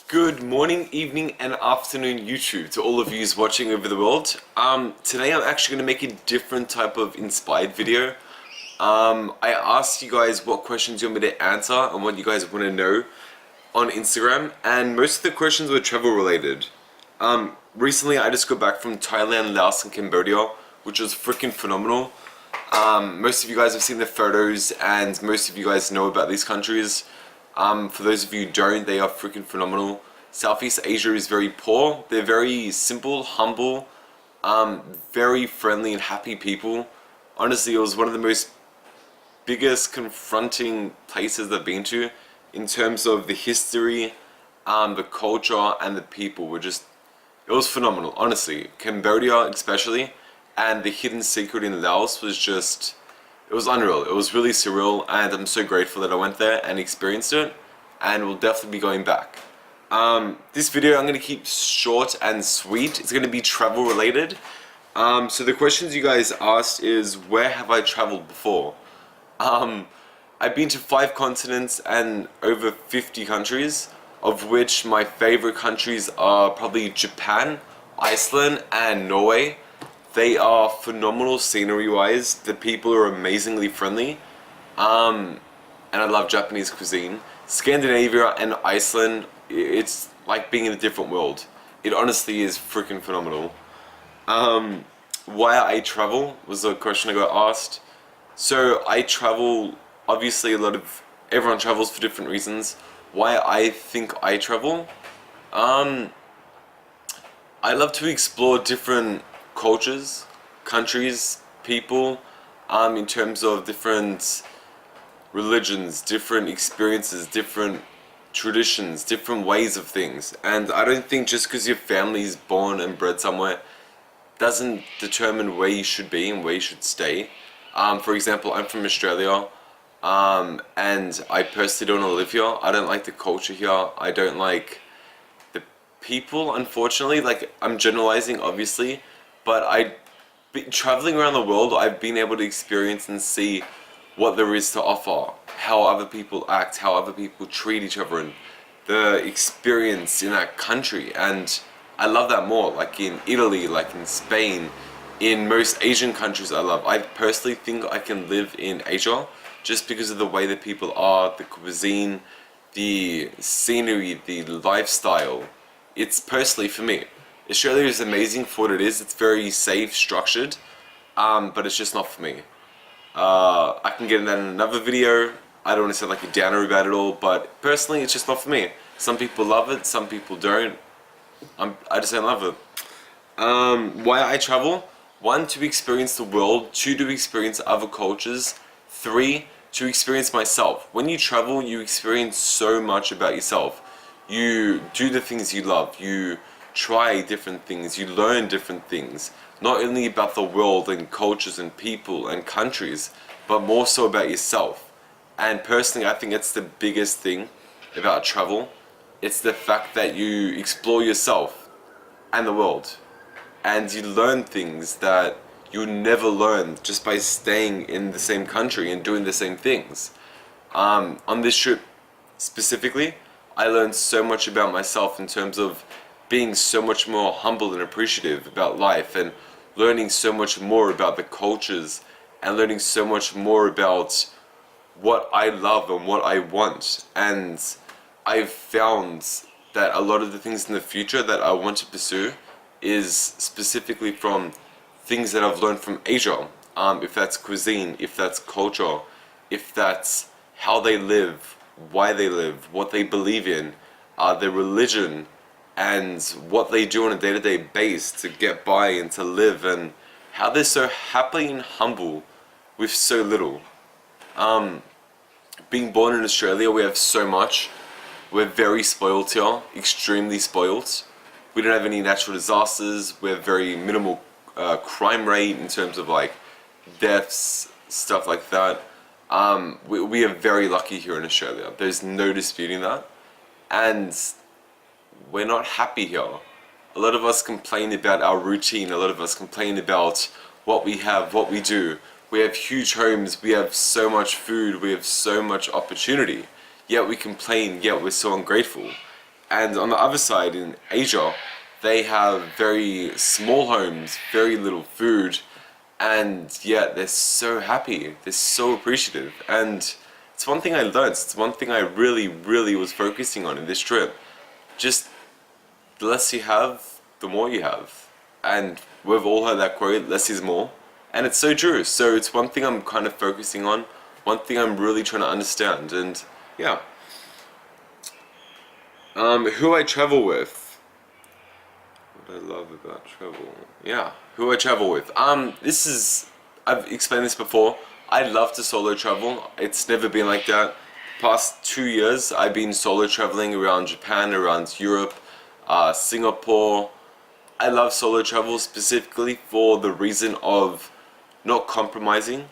Good morning, evening, and afternoon, YouTube, to all of you watching over the world. Today I'm actually going to make a different type of inspired video. I asked you guys what questions you want me to answer and what you guys want to know on Instagram, and most of the questions were travel related. Recently I just got back from Thailand, Laos, and Cambodia, which was freaking phenomenal. Most of you guys have seen the photos, and most of you guys know about these countries. For those of you who don't, they are freaking phenomenal. Southeast Asia is very poor. They're very simple, humble, very friendly and happy people. Honestly, it was one of the most biggest confronting places I've been to in terms of the history, the culture, and the people were just, it was phenomenal, honestly. Cambodia especially, and the hidden secret in Laos was just, it was unreal. It was really surreal, and I'm so grateful that I went there and experienced it, and we'll definitely be going back. This video I'm going to keep short and sweet. It's going to be travel related. So the questions you guys asked is, where have I traveled before? I've been to 5 continents and over 50 countries, of which my favorite countries are probably Japan, Iceland, and Norway. They are phenomenal scenery wise. The people are amazingly friendly. And I love Japanese cuisine. Scandinavia and Iceland, it's like being in a different world. It honestly is freaking phenomenal. Why I travel was a question I got asked. So I travel, obviously everyone travels for different reasons. Why I think I travel? I love to explore different cultures, countries, people, in terms of different religions, different experiences, different traditions, different ways of things. And I don't think just because your family is born and bred somewhere doesn't determine where you should be and where you should stay. For example, I'm from Australia, and I personally don't want to live here. I don't like the culture here. I don't like the people, unfortunately. Like, I'm generalizing, obviously, but traveling around the world, I've been able to experience and see what there is to offer, how other people act, how other people treat each other, and the experience in that country. And I love that more, like in Italy, like in Spain, in most Asian countries I personally think I can live in Asia just because of the way that people are, the cuisine, the scenery, the lifestyle. It's personally for me. Australia is amazing for what it is. It's very safe, structured, but it's just not for me. I can get into that in another video. I don't want to sound like a downer about it all, but personally it's just not for me. Some people love it, some people don't. I just don't love it. Why I travel? 1, to experience the world. 2, to experience other cultures. 3, to experience myself. When you travel, you experience so much about yourself. You do the things you love. You try different things. You learn different things. Not only about the world and cultures and people and countries, but more so about yourself. And personally, I think it's the biggest thing about travel. It's the fact that you explore yourself and the world. And you learn things that you never learn just by staying in the same country and doing the same things. On this trip specifically, I learned so much about myself in terms of being so much more humble and appreciative about life, and learning so much more about the cultures, and learning so much more about what I love and what I want. And I've found that a lot of the things in the future that I want to pursue is specifically from things that I've learned from Asia. If that's cuisine, if that's culture, if that's how they live, why they live, what they believe in, their religion, and what they do on a day-to-day basis to get by and to live, and how they're so happy and humble with so little. Being born in Australia, we have so much. We're very spoiled here, extremely spoiled. We don't have any natural disasters. We have very minimal crime rate in terms of like deaths, stuff like that. We are very lucky here in Australia. There's no disputing that. And we're not happy here. A lot of us complain about our routine. A lot of us complain about what we have, what we do. We have huge homes. We have so much food. We have so much opportunity. Yet we complain, yet we're so ungrateful. And on the other side, in Asia, they have very small homes, very little food, and yet they're so happy, they're so appreciative. And it's one thing I learned, it's one thing I really, really was focusing on in this trip. Just the less you have, the more you have. And we've all heard that quote, less is more. And it's so true. So it's one thing I'm kind of focusing on, one thing I'm really trying to understand. And yeah. Who I travel with. What I love about travel. Yeah, who I travel with. This is, I've explained this before. I love to solo travel. It's never been like that. Past 2 years, I've been solo traveling around Japan, around Europe, Singapore. I love solo travel specifically for the reason of not compromising.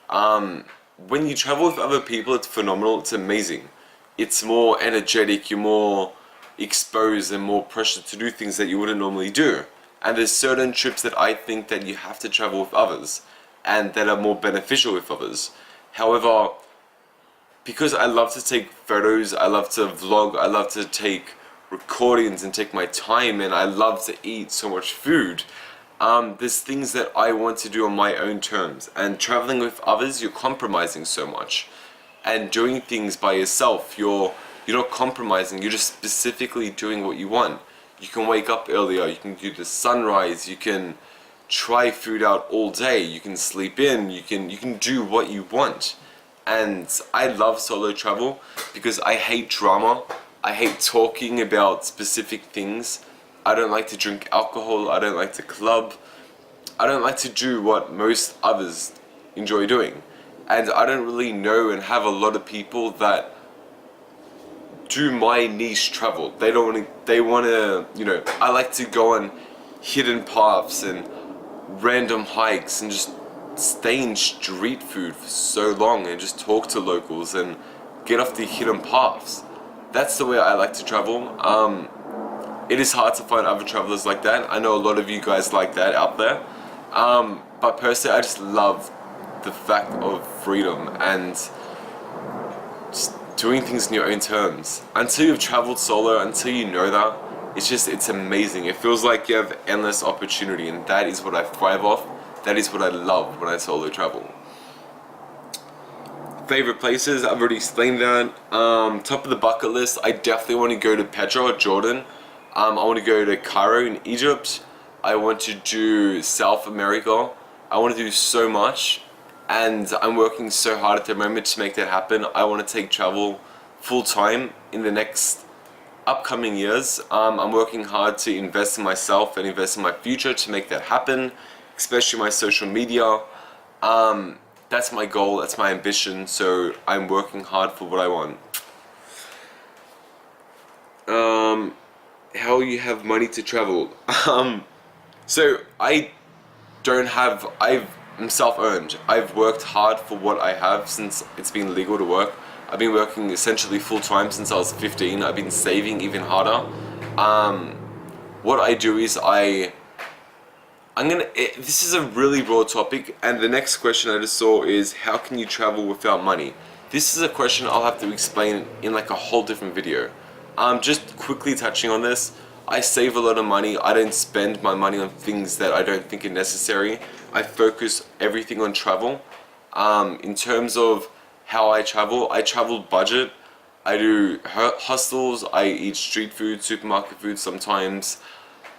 When you travel with other people, it's phenomenal, it's amazing. It's more energetic, you're more exposed and more pressure to do things that you wouldn't normally do. And there's certain trips that I think that you have to travel with others and that are more beneficial with others. However, because I love to take photos, I love to vlog, I love to take recordings and take my time, and I love to eat so much food, there's things that I want to do on my own terms. And traveling with others, you're compromising so much. And doing things by yourself, you're not compromising, you're just specifically doing what you want. You can wake up earlier, you can do the sunrise, you can try food out all day, you can sleep in, you can do what you want. And I love solo travel because I hate drama. I hate talking about specific things. I don't like to drink alcohol, I don't like to club. I don't like to do what most others enjoy doing. And I don't really know and have a lot of people that do my niche travel. They want to, you know, I like to go on hidden paths and random hikes and just stay in street food for so long and just talk to locals and get off the hidden paths. That's the way I like to travel. It is hard to find other travelers like that. I know a lot of you guys like that out there. But personally, I just love the fact of freedom and just doing things in your own terms. Until you've traveled solo, until you know that, it's amazing. It feels like you have endless opportunity, and that is what I thrive off. That is what I love when I solo travel. Favorite places, I've already explained that. Top of the bucket list, I definitely want to go to Petra, Jordan. I want to go to Cairo in Egypt. I want to do South America. I want to do so much, and I'm working so hard at the moment to make that happen. I want to take travel full time in the next upcoming years. I'm working hard to invest in myself and invest in my future to make that happen, especially my social media. That's my goal, that's my ambition, so I'm working hard for what I want. How you have money to travel? So I'm self-earned. I've worked hard for what I have since it's been legal to work. I've been working essentially full-time since I was 15. I've been saving even harder. What I do is this is a really broad topic, and the next question I just saw is, how can you travel without money? This is a question I'll have to explain in like a whole different video. Just quickly touching on this, I save a lot of money. I don't spend my money on things that I don't think are necessary. I focus everything on travel. In terms of how I travel budget. I do hostels, I eat street food, supermarket food sometimes.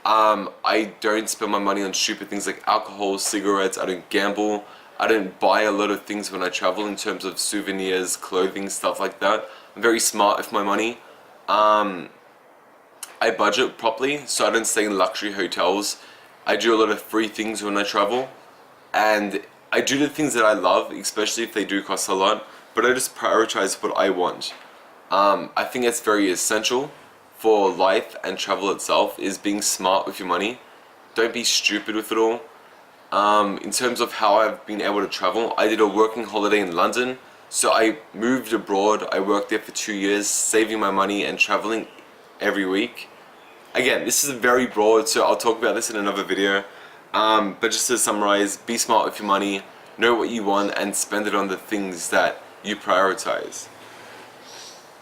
I don't spend my money on stupid things like alcohol, cigarettes. I don't gamble. I don't buy a lot of things when I travel in terms of souvenirs, clothing, stuff like that. I'm very smart with my money. I budget properly, so I don't stay in luxury hotels. I do a lot of free things when I travel, and I do the things that I love, especially if they do cost a lot, but I just prioritize what I want. I think that's very essential for life and travel itself, is being smart with your money. Don't be stupid with it all. In terms of how I've been able to travel, I did a working holiday in London, so I moved abroad. I worked there for 2 years, saving my money and traveling every week. Again, this is very broad, so I'll talk about this in another video. But just to summarize, be smart with your money, know what you want, and spend it on the things that you prioritize.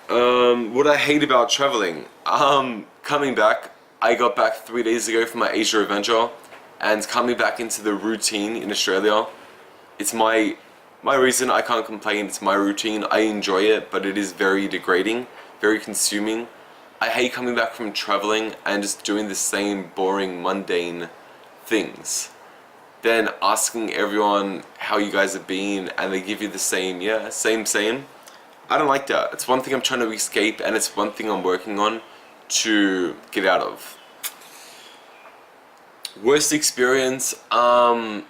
What I hate about traveling. Coming back. I got back 3 days ago from my Asia adventure, and coming back into the routine in Australia. It's my reason. I can't complain. It's my routine. I enjoy it, but it is very degrading, very consuming. I hate coming back from traveling and just doing the same boring, mundane things. Then asking everyone how you guys have been, and they give you the same, yeah, same. I don't like that. It's one thing I'm trying to escape, and it's one thing I'm working on to get out of. Worst experience, I've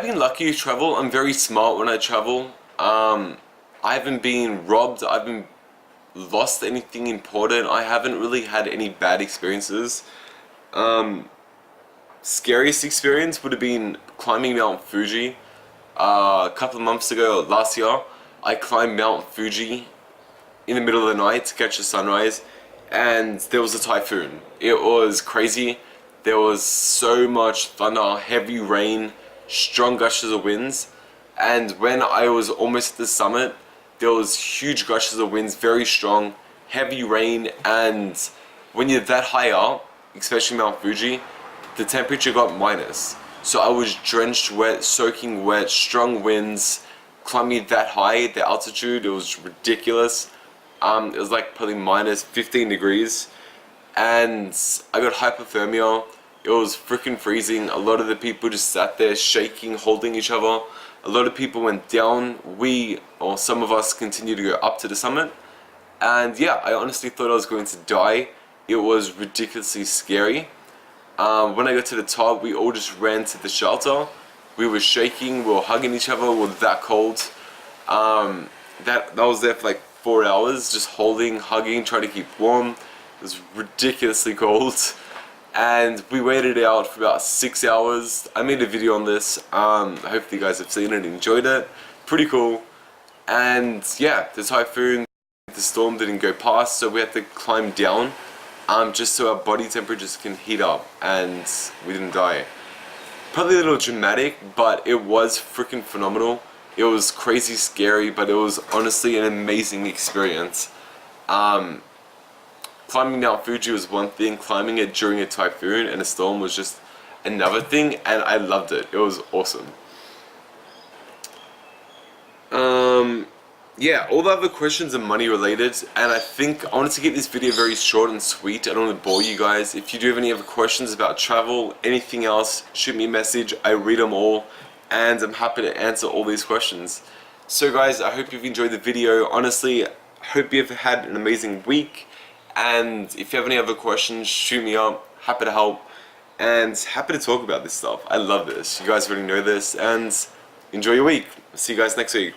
been lucky to travel. I'm very smart when I travel. I haven't been robbed. I haven't lost anything important. I haven't really had any bad experiences. Scariest experience would have been climbing Mount Fuji. A couple of months ago, last year, I climbed Mount Fuji in the middle of the night to catch the sunrise, and there was a typhoon. It was crazy. There was so much thunder, heavy rain, strong gushes of winds, and when I was almost at the summit, there was huge gushes of winds, very strong, heavy rain, and when you're that high up, especially Mount Fuji, the temperature got minus. So I was drenched wet, soaking wet, strong winds, climbing that high, the altitude, it was ridiculous. It was like probably minus 15 degrees, and I got hypothermia. It was freaking freezing. A lot of the people just sat there shaking, holding each other. A lot of people went down. Some of us continued to go up to the summit. And yeah, I honestly thought I was going to die. It was ridiculously scary. When I got to the top, we all just ran to the shelter. We were shaking, we were hugging each other, we were that cold. That was there for like 4 hours, just holding, hugging, trying to keep warm. It was ridiculously cold. And we waited out for about 6 hours. I made a video on this. Hopefully you guys have seen it and enjoyed it. Pretty cool. And yeah, the typhoon, the storm didn't go past, so we had to climb down just so our body temperatures can heat up and we didn't die. Probably a little dramatic, but it was freaking phenomenal. It was crazy scary, but it was honestly an amazing experience. Climbing Mount Fuji was one thing, climbing it during a typhoon and a storm was just another thing, and I loved it. It was awesome. Yeah, all the other questions are money related, and I think I wanted to keep this video very short and sweet. I don't want to bore you guys. If you do have any other questions about travel, anything else, shoot me a message. I read them all, and I'm happy to answer all these questions. So guys, I hope you've enjoyed the video. Honestly, I hope you've had an amazing week, and if you have any other questions, shoot me up. Happy to help, and happy to talk about this stuff. I love this. You guys already know this, and enjoy your week. See you guys next week.